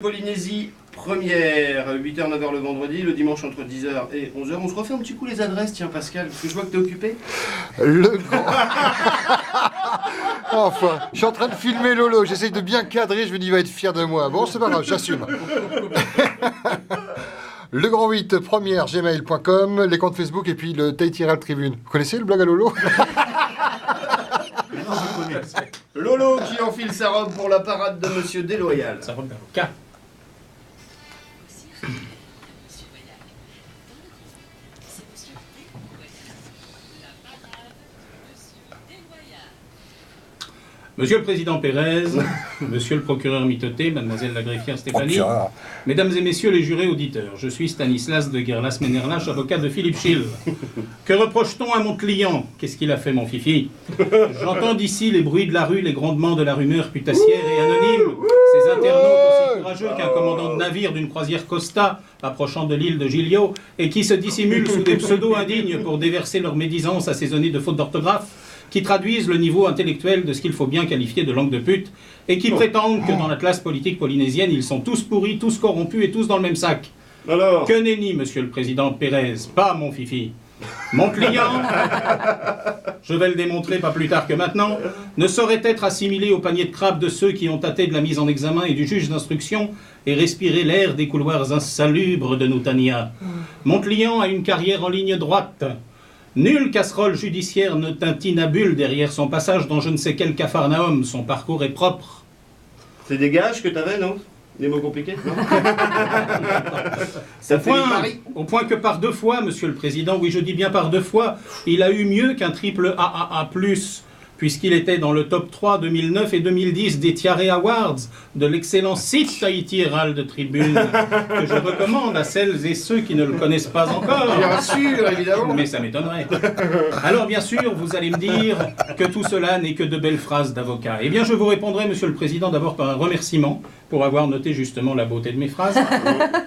Polynésie première, 8h, 9h le vendredi, le dimanche entre 10h et 11h. On se refait un petit coup les adresses, tiens Pascal, parce que je vois que t'es occupé. Le grand... Enfin, je suis en train de filmer Lolo, j'essaye de bien cadrer, je me dis il va être fier de moi. Bon, c'est pas grave, j'assume. Le grand 8, première, gmail.com, les comptes Facebook et puis le Tahiti Herald Tribune. Vous connaissez le blog à Lolo? Lolo qui enfile sa robe pour la parade de Monsieur Déloyal. Sa robe d'avocat. Monsieur le Président Pérez, Monsieur le procureur Mitoté, Mademoiselle la greffière Stéphanie, Mesdames et Messieurs les jurés auditeurs, je suis Stanislas de Guerlas-Ménерlach, avocat de Philippe Schill. Que reproche-t-on à mon client? Qu'est-ce qu'il a fait, mon fifi? J'entends d'ici les bruits de la rue, les grondements de la rumeur putassière et anonyme. Ces internautes aussi courageux qu'un commandant de navire d'une croisière Costa approchant de l'île de Giglio et qui se dissimulent sous des pseudos indignes pour déverser leur médisance assaisonnée de fautes d'orthographe, qui traduisent le niveau intellectuel de ce qu'il faut bien qualifier de langue de pute, et qui prétendent que dans la classe politique polynésienne, ils sont tous pourris, tous corrompus et tous dans le même sac. Alors Que nenni, Monsieur le Président Pérez, pas mon fifi. Mon client, je vais le démontrer pas plus tard que maintenant, ne saurait être assimilé au panier de crabes de ceux qui ont tâté de la mise en examen et du juge d'instruction et respiré l'air des couloirs insalubres de Nutania. Mon client a une carrière en ligne droite. Nulle casserole judiciaire ne tintinabule derrière son passage dans je ne sais quel capharnaüm. Son parcours est propre. C'est des gages que t'avais, non? Des mots compliqués, non? Ça fait Au point que par deux fois, Monsieur le Président, oui je dis bien par deux fois, il a eu mieux qu'un triple AAA+, puisqu'il était dans le top 3 2009 et 2010 des Tiare Awards, de l'excellent site Tahiti Herald Tribune, que je recommande à celles et ceux qui ne le connaissent pas encore. Bien sûr, évidemment. Mais ça m'étonnerait. Alors bien sûr, vous allez me dire que tout cela n'est que de belles phrases d'avocat. Eh bien je vous répondrai, Monsieur le Président, d'abord par un remerciement pour avoir noté justement la beauté de mes phrases.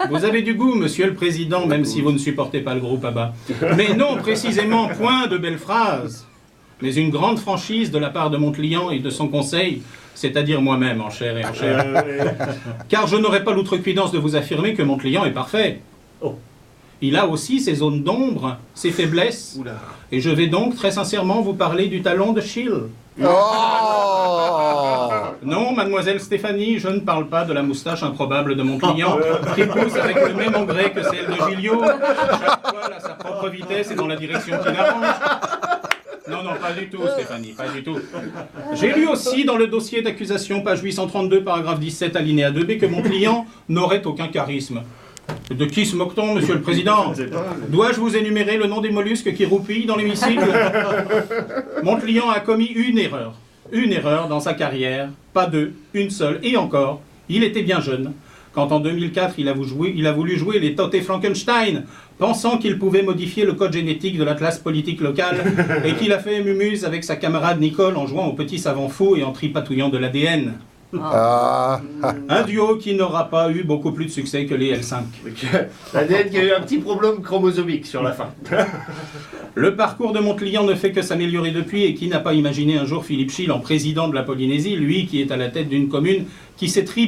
Vous avez du goût, Monsieur le Président, même si vous ne supportez pas le groupe ABBA. Mais non, précisément, point de belles phrases, mais une grande franchise de la part de mon client et de son conseil, c'est-à-dire moi-même, en chair et en chair. Car je n'aurai pas l'outrecuidance de vous affirmer que mon client est parfait. Il a aussi ses zones d'ombre, ses faiblesses. Oula. Et je vais donc très sincèrement vous parler du talon de Schill. Non, mademoiselle Stéphanie, je ne parle pas de la moustache improbable de mon client, qui pousse avec le même engrais que celle de Giglio. Chaque poil à sa propre vitesse et dans la direction qui l'arrange. Non, non, pas du tout, Stéphanie, pas du tout. J'ai lu aussi dans le dossier d'accusation, page 832, paragraphe 17, alinéa 2b, que mon client n'aurait aucun charisme. De qui se moque-t-on, Monsieur le Président? Dois-je vous énumérer le nom des mollusques qui roupillent dans l'hémicycle? Mon client a commis une erreur dans sa carrière, pas deux, une seule, et encore, il était bien jeune, quand en 2004 il a voulu jouer les Tote Frankenstein, pensant qu'il pouvait modifier le code génétique de la classe politique locale, et qu'il a fait mumuse avec sa camarade Nicole en jouant au petit savant fou et en tripatouillant de l'ADN. Un duo qui n'aura pas eu beaucoup plus de succès que les L5. L'ADN qui a eu un petit problème chromosomique sur la fin. Le parcours de mon client ne fait que s'améliorer depuis, et qui n'a pas imaginé un jour Philippe Schill en président de la Polynésie, lui qui est à la tête d'une commune qui sait si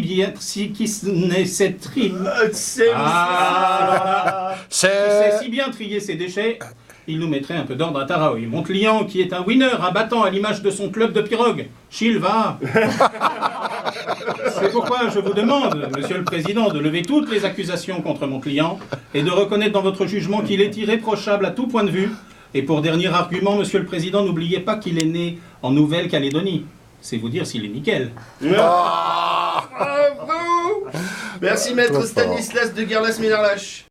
bien trier ses déchets, il nous mettrait un peu d'ordre à Taraoi. Mon client, qui est un winner, un battant à l'image de son club de pirogue, Schill va. C'est pourquoi je vous demande, Monsieur le Président, de lever toutes les accusations contre mon client et de reconnaître dans votre jugement qu'il est irréprochable à tout point de vue. Et pour dernier argument, Monsieur le Président, n'oubliez pas qu'il est né en Nouvelle-Calédonie. C'est vous dire s'il est nickel. Bravo. Merci maître Stanislas de Guerlas-Ménerlach.